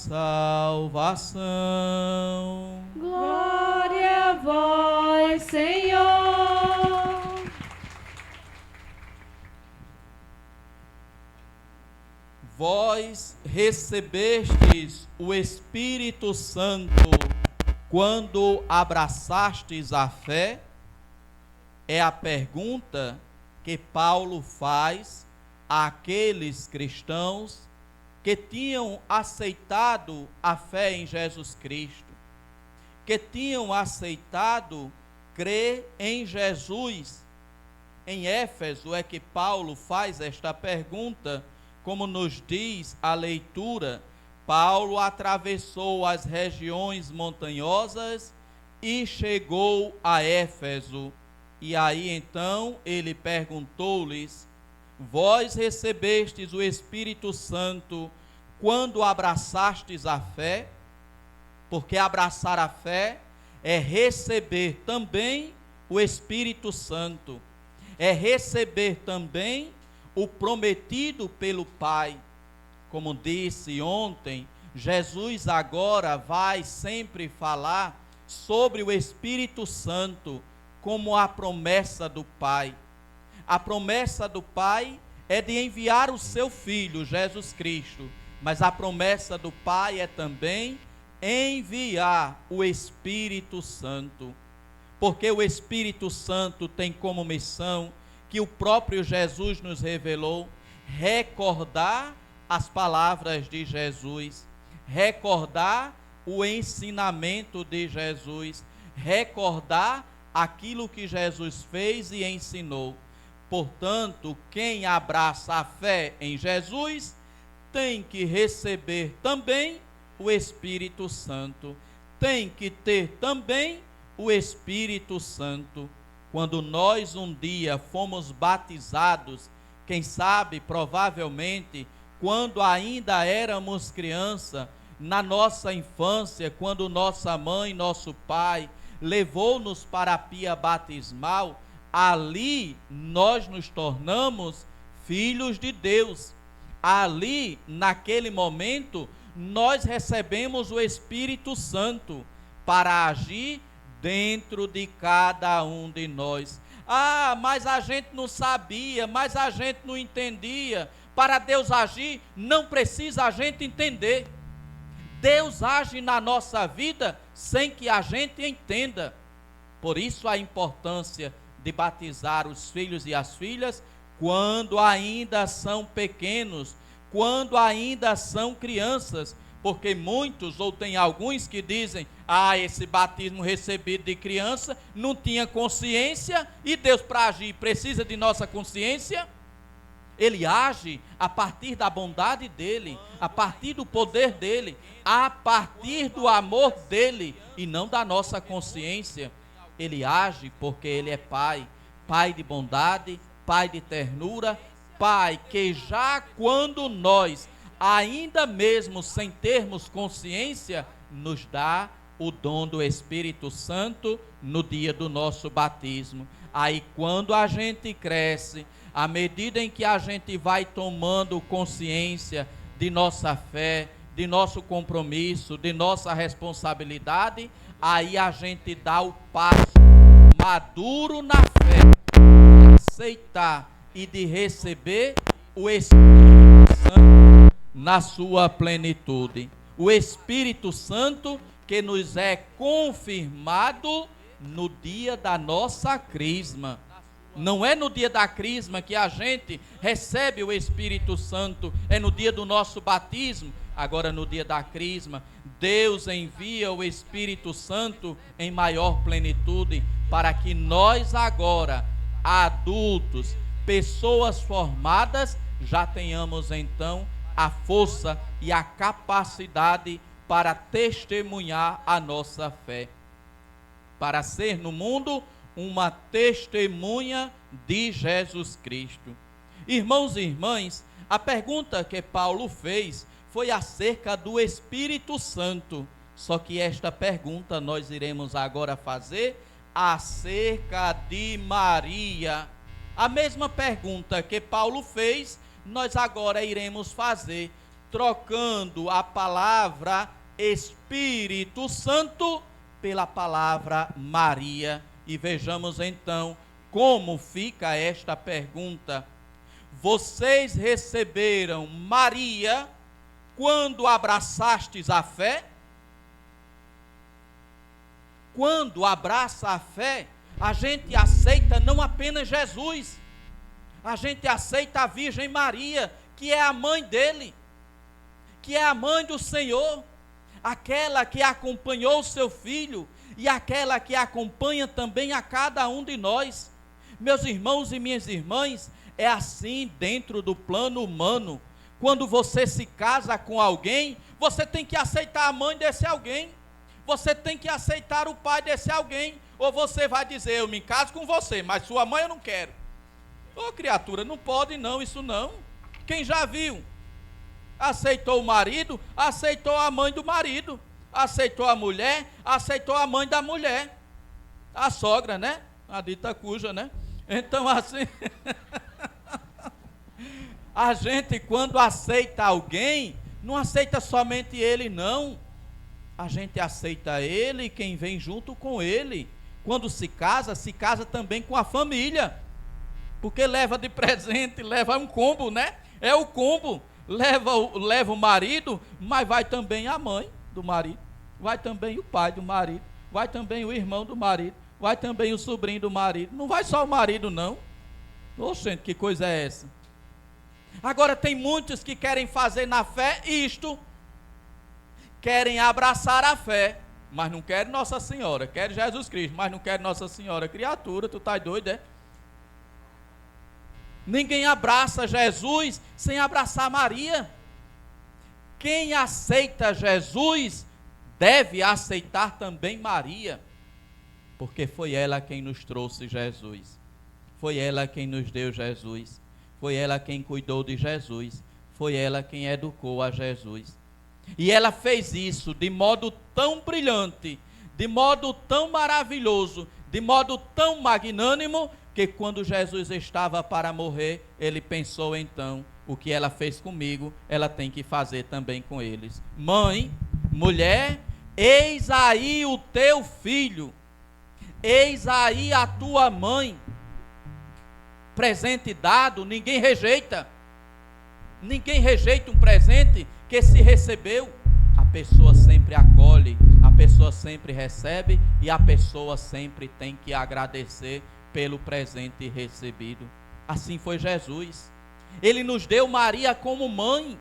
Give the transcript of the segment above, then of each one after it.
salvação. Glória a vós, Senhor. Vós recebestes o Espírito Santo quando abraçastes a fé? É a pergunta que Paulo faz àqueles cristãos que tinham aceitado a fé em Jesus Cristo, que tinham aceitado crer em Jesus. Em Éfeso é que Paulo faz esta pergunta, como nos diz a leitura. Paulo atravessou as regiões montanhosas e chegou a Éfeso. E aí então ele perguntou-lhes: vós recebestes o Espírito Santo quando abraçastes a fé? Porque abraçar a fé é receber também o Espírito Santo, é receber também o prometido pelo Pai. Como disse ontem, Jesus agora vai sempre falar sobre o Espírito Santo como a promessa do Pai. A promessa do Pai é de enviar o seu Filho, Jesus Cristo, mas a promessa do Pai é também enviar o Espírito Santo, porque o Espírito Santo tem como missão, que o próprio Jesus nos revelou, recordar as palavras de Jesus, recordar o ensinamento de Jesus, recordar aquilo que Jesus fez e ensinou. Portanto, quem abraça a fé em Jesus tem que receber também o Espírito Santo, tem que ter também o Espírito Santo. Quando nós um dia fomos batizados, quem sabe, provavelmente, quando ainda éramos criança, na nossa infância, quando nossa mãe, nosso pai levou-nos para a pia batismal, ali nós nos tornamos filhos de Deus. Ali, naquele momento, nós recebemos o Espírito Santo para agir dentro de cada um de nós. Ah, mas a gente não sabia, mas a gente não entendia. Para Deus agir, não precisa a gente entender. Deus age na nossa vida sem que a gente entenda. Por isso a importância de batizar os filhos e as filhas quando ainda são pequenos, quando ainda são crianças, porque muitos, ou tem alguns que dizem: ah, esse batismo recebido de criança não tinha consciência, e Deus, para agir, precisa de nossa consciência. Ele age a partir da bondade dele, a partir do poder dele, a partir do amor dele, e não da nossa consciência. Ele age porque ele é Pai, Pai de bondade, Pai de ternura, Pai que já quando nós, ainda mesmo sem termos consciência, nos dá o dom do Espírito Santo no dia do nosso batismo. Aí quando a gente cresce, à medida em que a gente vai tomando consciência de nossa fé, de nosso compromisso, de nossa responsabilidade, aí a gente dá o passo maduro na fé, de aceitar e de receber o Espírito Santo na sua plenitude. O Espírito Santo que nos é confirmado no dia da nossa crisma. Não é no dia da crisma que a gente recebe o Espírito Santo, é no dia do nosso batismo. Agora, no dia da crisma, Deus envia o Espírito Santo em maior plenitude, para que nós agora, adultos, pessoas formadas, já tenhamos então a força e a capacidade para testemunhar a nossa fé, para ser no mundo uma testemunha de Jesus Cristo. Irmãos e irmãs, a pergunta que Paulo fez foi acerca do Espírito Santo, só que esta pergunta nós iremos agora fazer acerca de Maria. A mesma pergunta que Paulo fez, nós agora iremos fazer trocando a palavra Espírito Santo pela palavra Maria. E vejamos então como fica esta pergunta. Vocês receberam Maria quando abraçastes a fé? Quando abraça a fé, a gente aceita não apenas Jesus, a gente aceita a Virgem Maria, que é a mãe dele, que é a mãe do Senhor, aquela que acompanhou o seu filho e aquela que acompanha também a cada um de nós. Meus irmãos e minhas irmãs, é assim dentro do plano humano. Quando você se casa com alguém, você tem que aceitar a mãe desse alguém, você tem que aceitar o pai desse alguém, ou você vai dizer, eu me caso com você, mas sua mãe eu não quero. Ô criatura, não pode não, isso não. Quem já viu? Aceitou o marido, aceitou a mãe do marido, aceitou a mulher, aceitou a mãe da mulher, a sogra, né? A dita cuja, né? Então assim, a gente quando aceita alguém, não aceita somente ele não, a gente aceita ele e quem vem junto com ele. Quando se casa também com a família, porque leva de presente, leva um combo, né? É o combo, leva o marido, mas vai também a mãe do marido, vai também o pai do marido, vai também o irmão do marido, vai também o sobrinho do marido, não vai só o marido não. Oxente, que coisa é essa? Agora tem muitos que querem fazer na fé isto, querem abraçar a fé, mas não querem Nossa Senhora, querem Jesus Cristo, mas não querem Nossa Senhora. Criatura, tu tá doido, é? Ninguém abraça Jesus sem abraçar Maria. Quem aceita Jesus deve aceitar também Maria, porque foi ela quem nos trouxe Jesus, foi ela quem nos deu Jesus, foi ela quem cuidou de Jesus, foi ela quem educou a Jesus. E ela fez isso de modo tão brilhante, de modo tão maravilhoso, de modo tão magnânimo, que quando Jesus estava para morrer, ele pensou então, o que ela fez comigo, ela tem que fazer também com eles. Mãe, mulher, eis aí o teu filho, eis aí a tua mãe. Presente dado, ninguém rejeita um presente que se recebeu, a pessoa sempre acolhe, a pessoa sempre recebe e a pessoa sempre tem que agradecer pelo presente recebido. Assim foi Jesus. Ele nos deu Maria como mãe,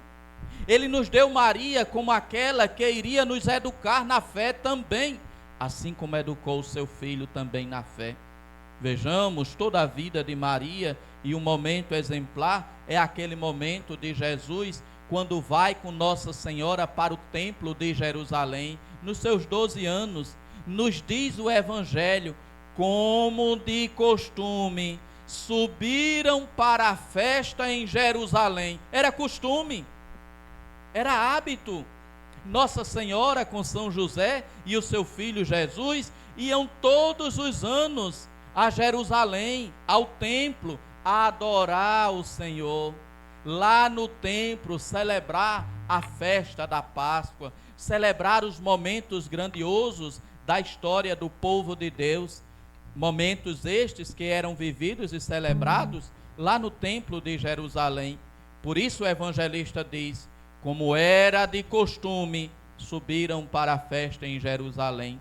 ele nos deu Maria como aquela que iria nos educar na fé também, assim como educou o seu filho também na fé. Vejamos toda a vida de Maria, e um momento exemplar é aquele momento de Jesus quando vai com Nossa Senhora para o templo de Jerusalém, nos seus 12 anos. Nos diz o Evangelho, como de costume, subiram para a festa em Jerusalém. Era costume, era hábito. Nossa Senhora com São José e o seu filho Jesus iam todos os anos a Jerusalém, ao templo, a adorar o Senhor. Lá no templo, celebrar a festa da Páscoa, celebrar os momentos grandiosos da história do povo de Deus. Momentos estes que eram vividos e celebrados lá no templo de Jerusalém. Por isso o evangelista diz, como era de costume, subiram para a festa em Jerusalém.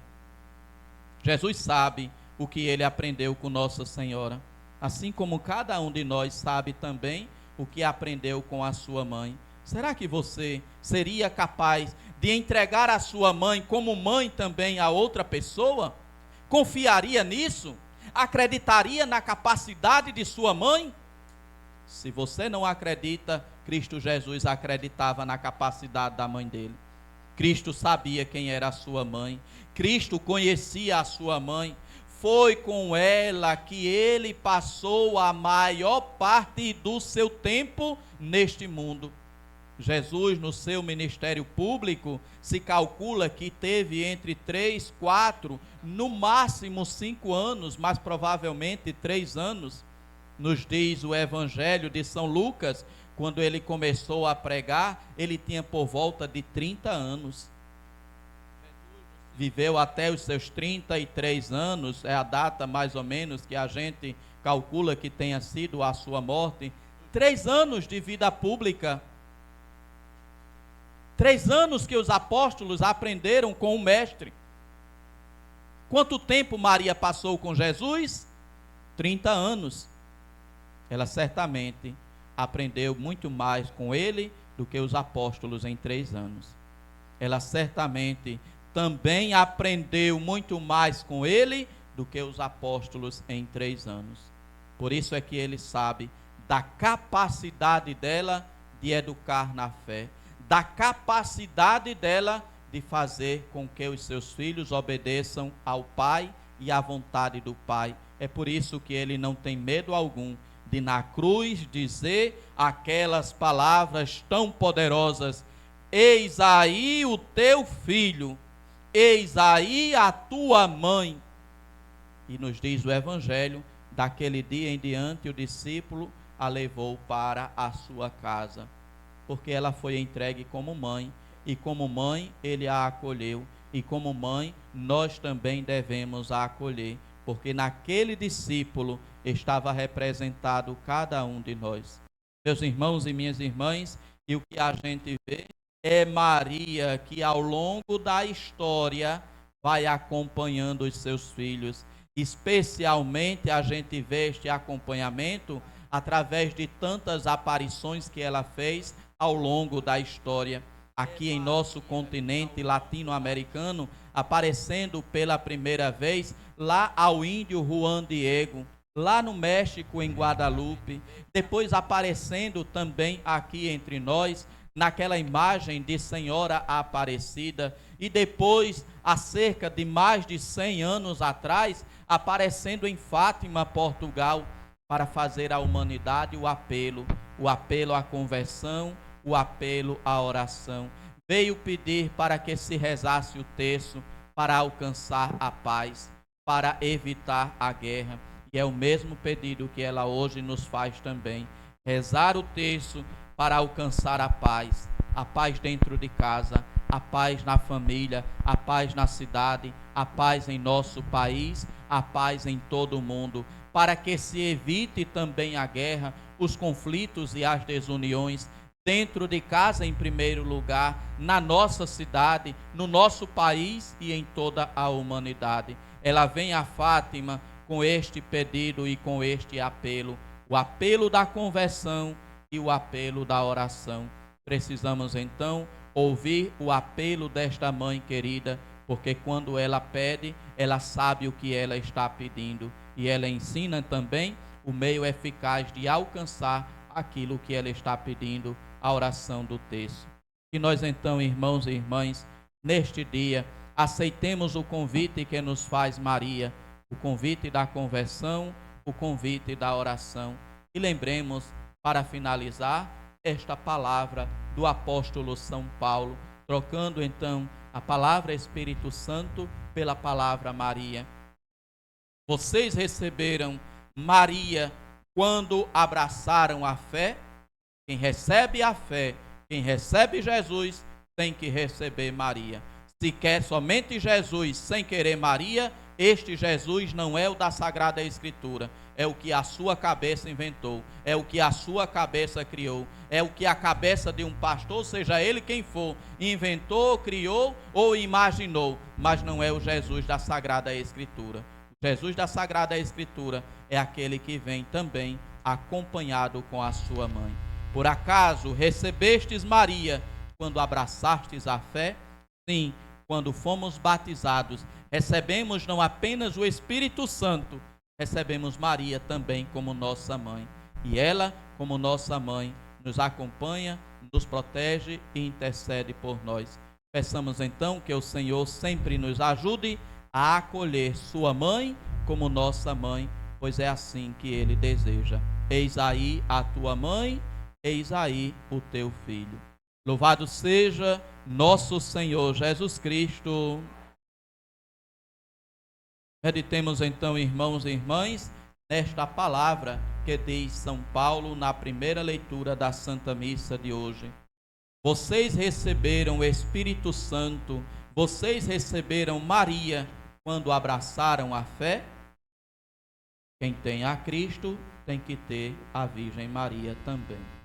Jesus sabe o que ele aprendeu com Nossa Senhora, assim como cada um de nós sabe também o que aprendeu com a sua mãe. Será que você seria capaz de entregar a sua mãe como mãe também a outra pessoa? Confiaria nisso? Acreditaria na capacidade de sua mãe? Se você não acredita, Cristo Jesus acreditava na capacidade da mãe dele. Cristo sabia quem era a sua mãe, Cristo conhecia a sua mãe, foi com ela que ele passou a maior parte do seu tempo neste mundo. Jesus, no seu ministério público, se calcula que teve entre 3, 4, no máximo 5 anos, mas provavelmente 3 anos. Nos diz o Evangelho de São Lucas, quando ele começou a pregar, ele tinha por volta de 30 anos. Viveu até os seus 33 anos, é a data mais ou menos que a gente calcula que tenha sido a sua morte. 3 anos de vida pública. 3 anos que os apóstolos aprenderam com o Mestre. Quanto tempo Maria passou com Jesus? 30 anos. Ela certamente aprendeu muito mais com ele do que os apóstolos em 3 anos. Ela certamente também aprendeu muito mais com ele do que os apóstolos em 3 anos. Por isso é que ele sabe da capacidade dela de educar na fé, da capacidade dela de fazer com que os seus filhos obedeçam ao Pai e à vontade do Pai. É por isso que ele não tem medo algum de na cruz dizer aquelas palavras tão poderosas: eis aí o teu filho, eis aí a tua mãe. E nos diz o Evangelho, daquele dia em diante o discípulo a levou para a sua casa, porque ela foi entregue como mãe, e como mãe ele a acolheu, e como mãe nós também devemos a acolher, porque naquele discípulo estava representado cada um de nós. Meus irmãos e minhas irmãs, e o que a gente vê é Maria que ao longo da história vai acompanhando os seus filhos. Especialmente a gente vê este acompanhamento através de tantas aparições que ela fez ao longo da história. Aqui em nosso continente latino-americano, aparecendo pela primeira vez lá ao índio Juan Diego, lá no México, em Guadalupe, depois aparecendo também aqui entre nós, naquela imagem de Senhora Aparecida, e depois, há cerca de mais de 100 anos atrás, aparecendo em Fátima, Portugal, para fazer à humanidade o apelo à conversão, o apelo à oração. Veio pedir para que se rezasse o terço, para alcançar a paz, para evitar a guerra. E é o mesmo pedido que ela hoje nos faz também. Rezar o terço para alcançar a paz dentro de casa, a paz na família, a paz na cidade, a paz em nosso país, a paz em todo o mundo, para que se evite também a guerra, os conflitos e as desuniões, dentro de casa em primeiro lugar, na nossa cidade, no nosso país e em toda a humanidade. Ela vem a Fátima com este pedido e com este apelo, o apelo da conversão e o apelo da oração. Precisamos então ouvir o apelo desta mãe querida, porque quando ela pede, ela sabe o que ela está pedindo, e ela ensina também o meio eficaz de alcançar aquilo que ela está pedindo, a oração do terço. E nós então, irmãos e irmãs, neste dia, aceitemos o convite que nos faz Maria, o convite da conversão, o convite da oração, e lembremos, para finalizar, esta palavra do apóstolo São Paulo, trocando então a palavra Espírito Santo pela palavra Maria. Vocês receberam Maria quando abraçaram a fé? Quem recebe a fé, quem recebe Jesus, tem que receber Maria. Se quer somente Jesus sem querer Maria, este Jesus não é o da Sagrada Escritura, é o que a sua cabeça inventou, é o que a sua cabeça criou, é o que a cabeça de um pastor, seja ele quem for, inventou, criou ou imaginou, mas não é o Jesus da Sagrada Escritura. O Jesus da Sagrada Escritura é aquele que vem também acompanhado com a sua mãe. Por acaso recebestes Maria quando abraçastes a fé? Sim, quando fomos batizados, recebemos não apenas o Espírito Santo, recebemos Maria também como nossa mãe. E ela, como nossa mãe, nos acompanha, nos protege e intercede por nós. Peçamos então que o Senhor sempre nos ajude a acolher sua mãe como nossa mãe, pois é assim que Ele deseja. Eis aí a tua mãe, eis aí o teu filho. Louvado seja nosso Senhor Jesus Cristo. Meditemos então, irmãos e irmãs, nesta palavra que diz São Paulo na primeira leitura da Santa Missa de hoje. Vocês receberam o Espírito Santo, vocês receberam Maria quando abraçaram a fé? Quem tem a Cristo tem que ter a Virgem Maria também.